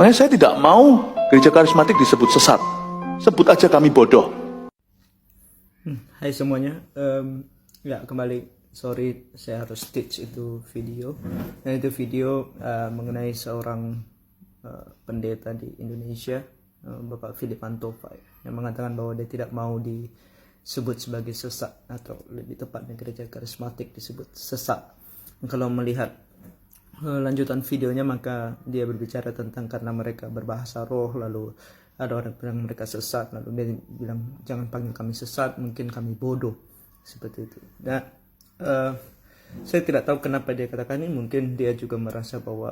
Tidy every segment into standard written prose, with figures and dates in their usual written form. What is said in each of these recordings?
Makanya saya tidak mau gereja karismatik disebut sesat. Sebut aja kami bodoh. Hai semuanya, ya kembali. Sorry, saya harus stitch itu video. Dan itu video mengenai seorang pendeta di Indonesia, Bapak Philip Mantova, yang mengatakan bahwa dia tidak mau disebut sebagai sesat, atau lebih tepatnya gereja karismatik disebut sesat. Kalau melihat lanjutan videonya, maka dia berbicara tentang karena mereka berbahasa roh, lalu ada orang bilang mereka sesat, lalu dia bilang jangan panggil kami sesat, mungkin kami bodoh, seperti itu. Nah, saya tidak tahu kenapa dia katakan ini. Mungkin dia juga merasa bahwa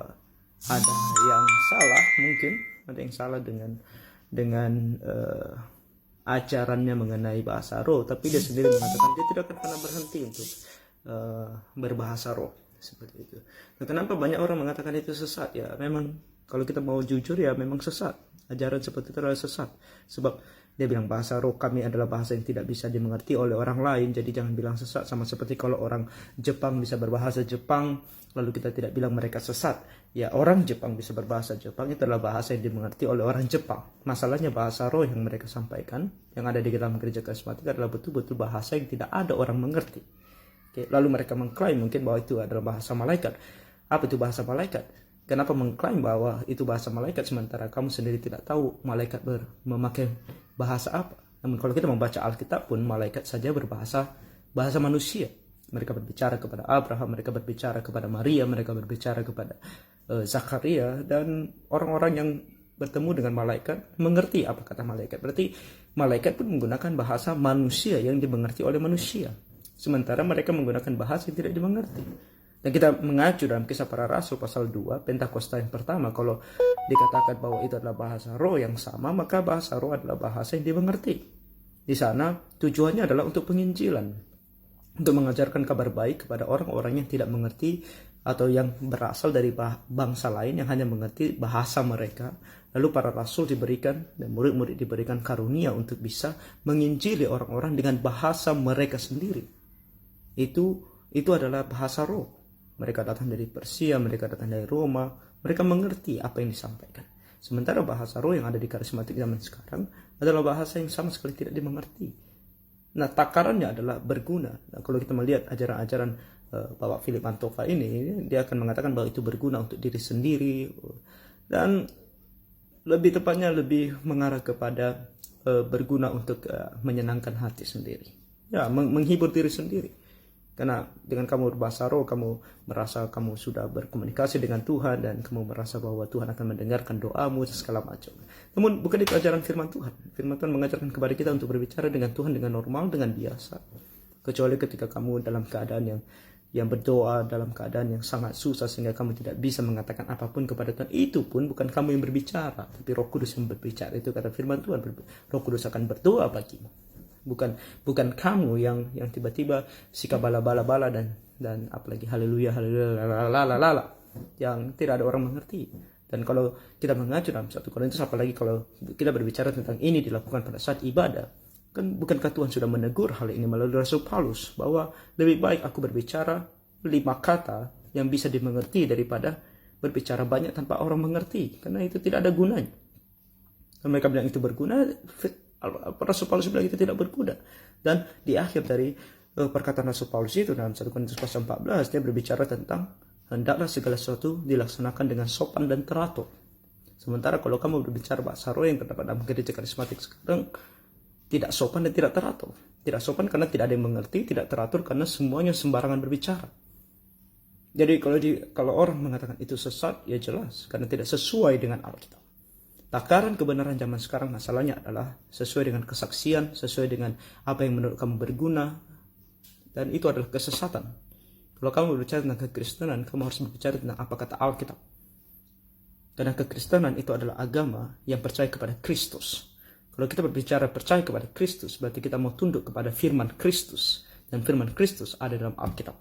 ada yang salah, mungkin ada yang salah dengan ajarannya mengenai bahasa roh, tapi dia sendiri mengatakan dia tidak akan pernah berhenti untuk berbahasa roh, seperti itu. Nah, kenapa banyak orang mengatakan itu sesat? Ya memang kalau kita mau jujur, ya memang sesat. Ajaran seperti itu adalah sesat. Sebab dia bilang bahasa roh kami adalah bahasa yang tidak bisa dimengerti oleh orang lain. Jadi jangan bilang sesat. Sama seperti kalau orang Jepang bisa berbahasa Jepang, lalu kita tidak bilang mereka sesat. Ya, orang Jepang bisa berbahasa Jepang, itu adalah bahasa yang dimengerti oleh orang Jepang. Masalahnya bahasa roh yang mereka sampaikan, yang ada di dalam gereja karismatik, adalah betul-betul bahasa yang tidak ada orang mengerti. Oke, lalu mereka mengklaim mungkin bahwa itu adalah bahasa malaikat. Apa itu bahasa malaikat? Kenapa mengklaim bahwa itu bahasa malaikat sementara kamu sendiri tidak tahu malaikat memakai bahasa apa? Namun kalau kita membaca Alkitab pun, malaikat saja berbahasa manusia. Mereka berbicara kepada Abraham, mereka berbicara kepada Maria, mereka berbicara kepada Zakaria, dan orang-orang yang bertemu dengan malaikat mengerti apa kata malaikat. Berarti malaikat pun menggunakan bahasa manusia yang dimengerti oleh manusia, sementara mereka menggunakan bahasa yang tidak dimengerti. Dan kita mengacu dalam Kisah Para Rasul pasal 2, Pentakosta yang pertama, kalau dikatakan bahwa itu adalah bahasa roh yang sama, maka bahasa roh adalah bahasa yang dimengerti. Di sana tujuannya adalah untuk penginjilan, untuk mengajarkan kabar baik kepada orang-orang yang tidak mengerti atau yang berasal dari bangsa lain yang hanya mengerti bahasa mereka. Lalu para rasul diberikan dan murid-murid diberikan karunia untuk bisa menginjili orang-orang dengan bahasa mereka sendiri. Itu adalah bahasa roh. Mereka datang dari Persia, mereka datang dari Roma, mereka mengerti apa yang disampaikan. Sementara bahasa roh yang ada di karismatik zaman sekarang adalah bahasa yang sama sekali tidak dimengerti. Nah, takarannya adalah berguna. Nah, kalau kita melihat ajaran-ajaran Bapak Philip Mantova ini, dia akan mengatakan bahwa itu berguna untuk diri sendiri, dan lebih tepatnya lebih mengarah kepada berguna untuk menyenangkan hati sendiri. Ya, menghibur diri sendiri. Karena dengan kamu berbahasa roh, kamu merasa kamu sudah berkomunikasi dengan Tuhan, dan kamu merasa bahwa Tuhan akan mendengarkan doamu segala macam. Namun bukan itu ajaran firman Tuhan. Firman Tuhan mengajarkan kepada kita untuk berbicara dengan Tuhan dengan normal, dengan biasa. Kecuali ketika kamu dalam keadaan yang berdoa, dalam keadaan yang sangat susah sehingga kamu tidak bisa mengatakan apapun kepada Tuhan. Itu pun bukan kamu yang berbicara, tapi Roh Kudus yang berbicara. Itu kata firman Tuhan. Roh Kudus akan berdoa bagimu. Bukan kamu yang tiba-tiba sikap bala-bala dan apalagi haleluya lalala yang tidak ada orang mengerti. Dan kalau kita mengacu dalam 1 Korintus, apalagi kalau kita berbicara tentang ini dilakukan pada saat ibadah, kan bukankah Tuhan sudah menegur hal ini melalui Rasul Paulus bahwa lebih baik aku berbicara 5 kata yang bisa dimengerti daripada berbicara banyak tanpa orang mengerti, karena itu tidak ada gunanya. Dan mereka bilang itu berguna, Rasul Paulus bilang itu tidak berguna. Dan di akhir dari perkataan Rasul Paulus itu dalam 1 Korintus pasal 14, dia berbicara tentang hendaklah segala sesuatu dilaksanakan dengan sopan dan teratur. Sementara kalau kamu berbicara bahasa roh yang terdapat dalam gereja karismatik sekarang, tidak sopan dan tidak teratur. Tidak sopan karena tidak ada yang mengerti, tidak teratur karena semuanya sembarangan berbicara. Jadi kalau orang mengatakan itu sesat, ya jelas karena tidak sesuai dengan Alkitab. Takaran kebenaran zaman sekarang masalahnya adalah sesuai dengan kesaksian, sesuai dengan apa yang menurut kamu berguna, dan itu adalah kesesatan. Kalau kamu berbicara tentang kekristenan, kamu harus berbicara tentang apa kata Alkitab. Karena kekristenan itu adalah agama yang percaya kepada Kristus. Kalau kita berbicara percaya kepada Kristus, berarti kita mau tunduk kepada firman Kristus, dan firman Kristus ada dalam Alkitab.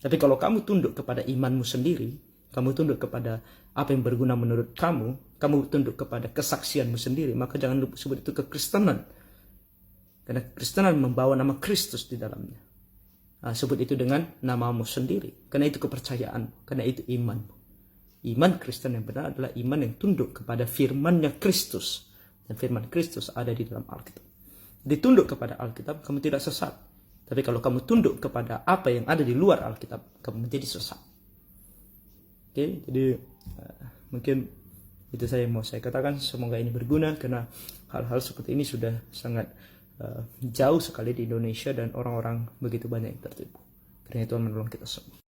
Tapi kalau kamu tunduk kepada imanmu sendiri, kamu tunduk kepada apa yang berguna menurut kamu tunduk kepada kesaksianmu sendiri, maka jangan sebut itu kekristenan. Karena kekristenan membawa nama Kristus di dalamnya. Sebut itu dengan namamu sendiri, karena itu kepercayaan, karena itu imanmu. Iman Kristen yang benar adalah iman yang tunduk kepada firman-Nya Kristus. Dan firman Kristus ada di dalam Alkitab. Ditunduk kepada Alkitab, kamu tidak sesat. Tapi kalau kamu tunduk kepada apa yang ada di luar Alkitab, kamu menjadi sesat. Oke, jadi mungkin itu saya mau saya katakan. Semoga ini berguna, karena hal-hal seperti ini sudah sangat jauh sekali di Indonesia dan orang-orang begitu banyak yang tertipu. Karena Tuhan menolong kita semua.